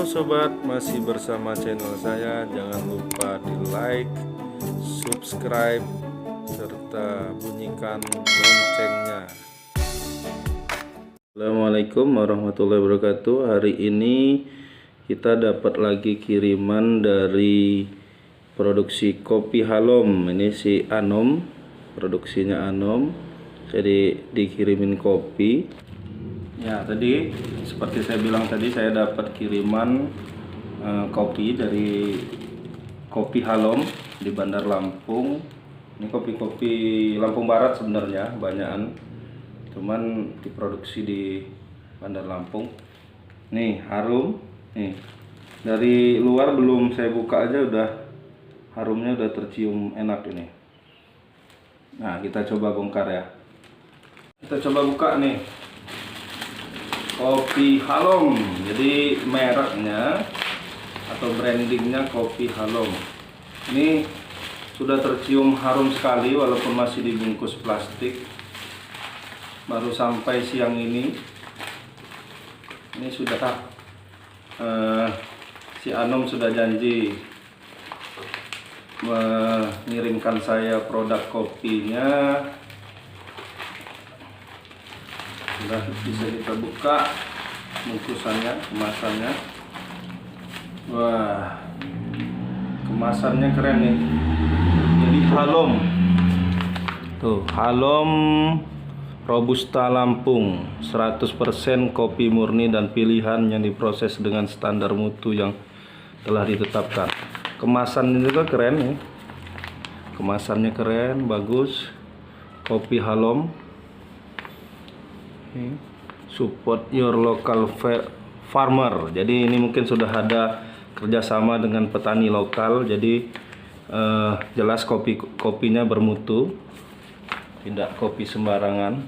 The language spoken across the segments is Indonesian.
sobat, masih bersama channel saya. Jangan lupa di like, subscribe, serta bunyikan loncengnya. Assalamualaikum warahmatullahi wabarakatuh. Hari ini kita dapat lagi kiriman dari produksi kopi Halom. Ini si Anom, produksinya Anom. Jadi dikirimin kopi. Ya, tadi seperti saya bilang tadi, saya dapat kiriman kopi dari kopi Halom di Bandar Lampung. Ini kopi-kopi Lampung Barat sebenarnya banyakan, cuman diproduksi di Bandar Lampung. Nih, harum. Nih, dari luar belum saya buka aja udah harumnya udah tercium enak ini. Nah, kita coba bongkar ya. Kita coba buka nih. Kopi Halom, jadi mereknya atau brandingnya kopi Halom. Ini sudah tercium harum sekali walaupun masih dibungkus plastik. Baru sampai siang ini. Ini sudah si Anom sudah janji mengirimkan saya produk kopinya. Sudah bisa kita buka bungkusannya, kemasannya. Wah, kemasannya keren nih. Jadi Halom, tuh Halom Robusta Lampung, 100% kopi murni dan pilihan yang diproses dengan standar mutu yang telah ditetapkan. Kemasannya juga keren nih. Kemasannya keren, bagus. Kopi Halom. Support your local farmer. Jadi ini mungkin sudah ada kerjasama dengan petani lokal. Jadi jelas kopinya bermutu, tidak kopi sembarangan.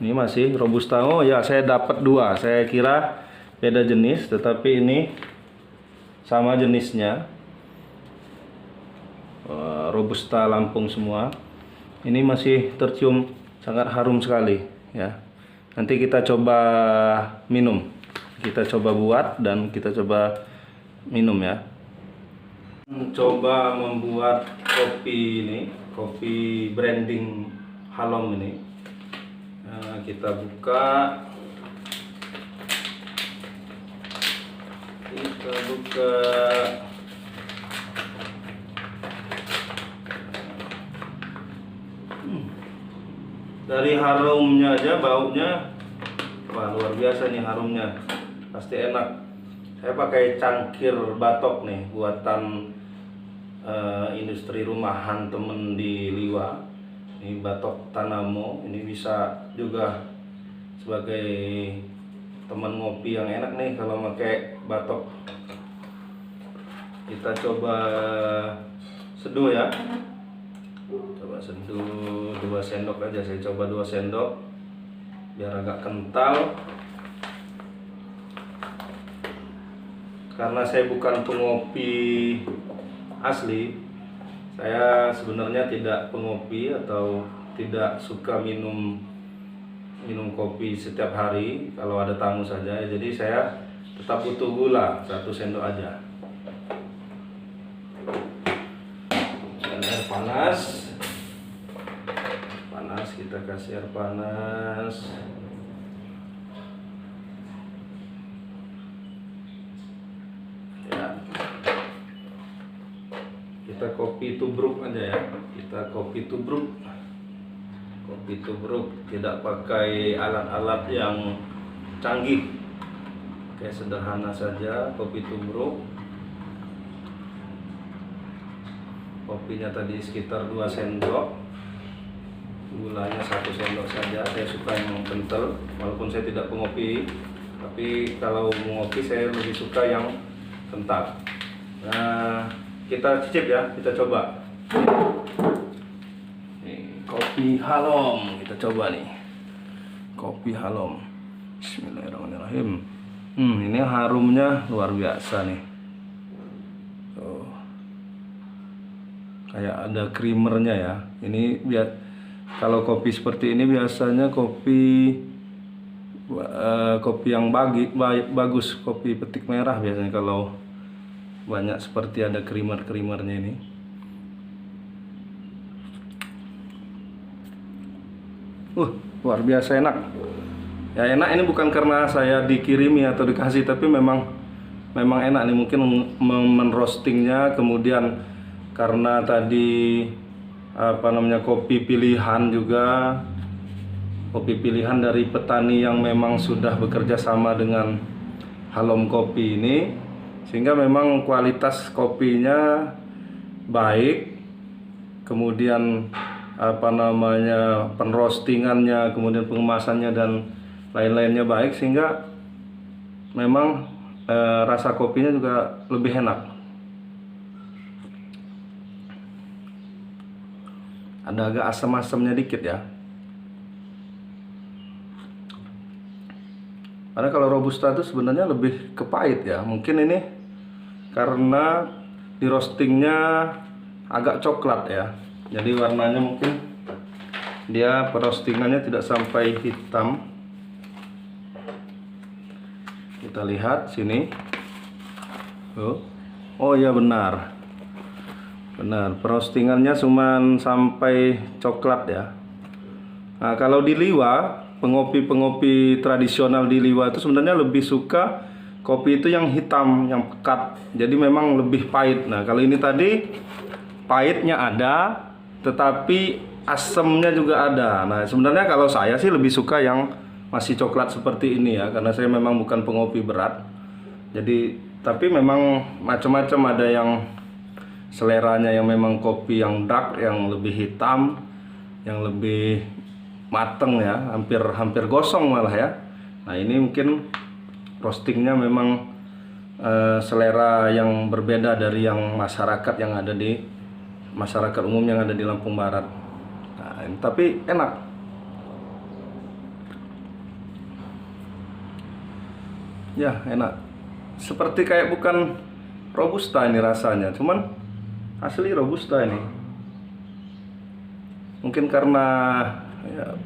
Ini masih robusta. Oh ya, saya dapat dua. Saya kira beda jenis, tetapi ini sama jenisnya. Robusta Lampung semua. Ini masih tercium sangat harum sekali ya. Nanti kita coba minum. Kita coba buat dan kita coba minum ya. Coba membuat kopi ini, kopi branding Halom ini. Nah, kita buka. Kita buka. Dari harumnya aja, baunya wah luar biasa nih harumnya, pasti enak. Saya pakai cangkir batok nih, buatan industri rumahan temen di Liwa. Ini batok Tanamo, ini bisa juga sebagai teman ngopi yang enak nih kalau pakai batok. Kita coba seduh ya. Coba seduh 2 sendok aja, saya coba 2 sendok biar agak kental. Karena saya bukan pengopi asli, saya sebenarnya tidak pengopi atau tidak suka minum kopi setiap hari kalau ada tamu saja. Jadi saya tetap butuh gula 1 sendok aja. Dan air panas. Kita kasih air panas. Ya. Kita kopi tubruk aja ya. Kita kopi tubruk. Kopi tubruk, tidak pakai alat-alat yang canggih. Kayak sederhana saja, kopi tubruk. Kopinya tadi sekitar 2 sendok. Gulanya 1 sendok saja. Saya suka yang kental, walaupun saya tidak pengopi, tapi kalau mengopi saya lebih suka yang kental. Nah, kita cicip ya, kita coba. Nih, kopi Halom, kita coba nih. Kopi Halom. Bismillahirrahmanirrahim. Ini harumnya luar biasa nih. Oh. Kayak ada creamernya ya. Ini biar kalau kopi seperti ini biasanya kopi kopi yang bagus, kopi petik merah biasanya kalau banyak seperti ada krimer-krimernya ini. Luar biasa enak. Ya enak ini bukan karena saya dikirimi atau dikasih, tapi memang enak nih. Mungkin menroastingnya, kemudian karena tadi kopi pilihan juga, kopi pilihan dari petani yang memang sudah bekerja sama dengan Halom Kopi ini, sehingga memang kualitas kopinya baik, kemudian penroastingannya, kemudian pengemasannya dan lain-lainnya baik, sehingga memang rasa kopinya juga lebih enak. Ada agak asam-asamnya dikit ya. Karena kalau Robusta itu sebenarnya lebih ke pahit ya. Mungkin ini karena di roastingnya agak coklat ya. Jadi warnanya mungkin dia perostingannya tidak sampai hitam. Kita lihat sini. Oh ya benar. Benar, perostingannya cuma sampai coklat ya. Nah, kalau di Liwa, pengopi tradisional di Liwa itu sebenarnya lebih suka kopi itu yang hitam, yang pekat. Jadi memang lebih pahit. Nah, kalau ini tadi pahitnya ada, tetapi asemnya juga ada. Nah, sebenarnya kalau saya sih lebih suka yang masih coklat seperti ini ya, karena saya memang bukan pengopi berat. Jadi, tapi memang macam-macam, ada yang seleranya yang memang kopi yang dark, yang lebih hitam, yang lebih mateng ya, hampir gosong malah ya. Nah, ini mungkin roastingnya memang selera yang berbeda dari yang masyarakat yang ada di masyarakat umum yang ada di Lampung Barat. Nah, tapi enak. Ya, enak. Seperti kayak bukan Robusta ini rasanya, cuman asli Robusta ini. Mungkin karena ya,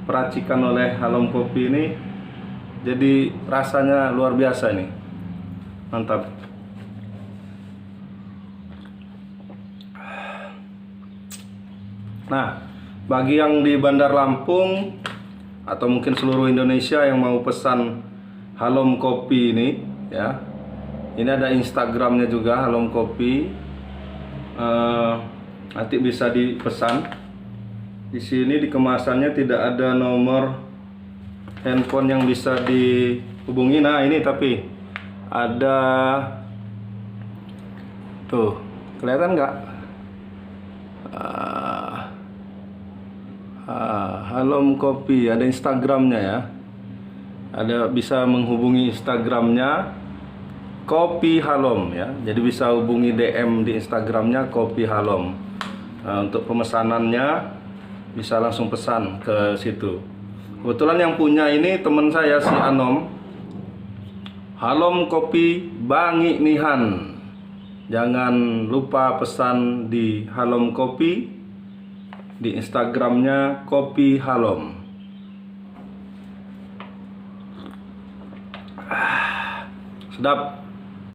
peracikan oleh Halom Kopi ini, jadi rasanya luar biasa ini. Mantap. Nah, bagi yang di Bandar Lampung atau mungkin seluruh Indonesia yang mau pesan Halom Kopi ini ya, ini ada Instagramnya juga, Halom Kopi. Nanti bisa dipesan. Di sini di kemasannya tidak ada nomor handphone yang bisa dihubungi. Nah, ini tapi ada tuh, kelihatan nggak? Halom Kopi, ada Instagramnya ya. Ada, bisa menghubungi Instagramnya Kopi Halom ya. Jadi bisa hubungi DM di Instagramnya Kopi Halom. Nah, untuk pemesanannya bisa langsung pesan ke situ. Kebetulan yang punya ini teman saya si Anom. Halom Kopi Bangi Nihan. Jangan lupa pesan di Halom Kopi, di Instagramnya Kopi Halom. Sedap.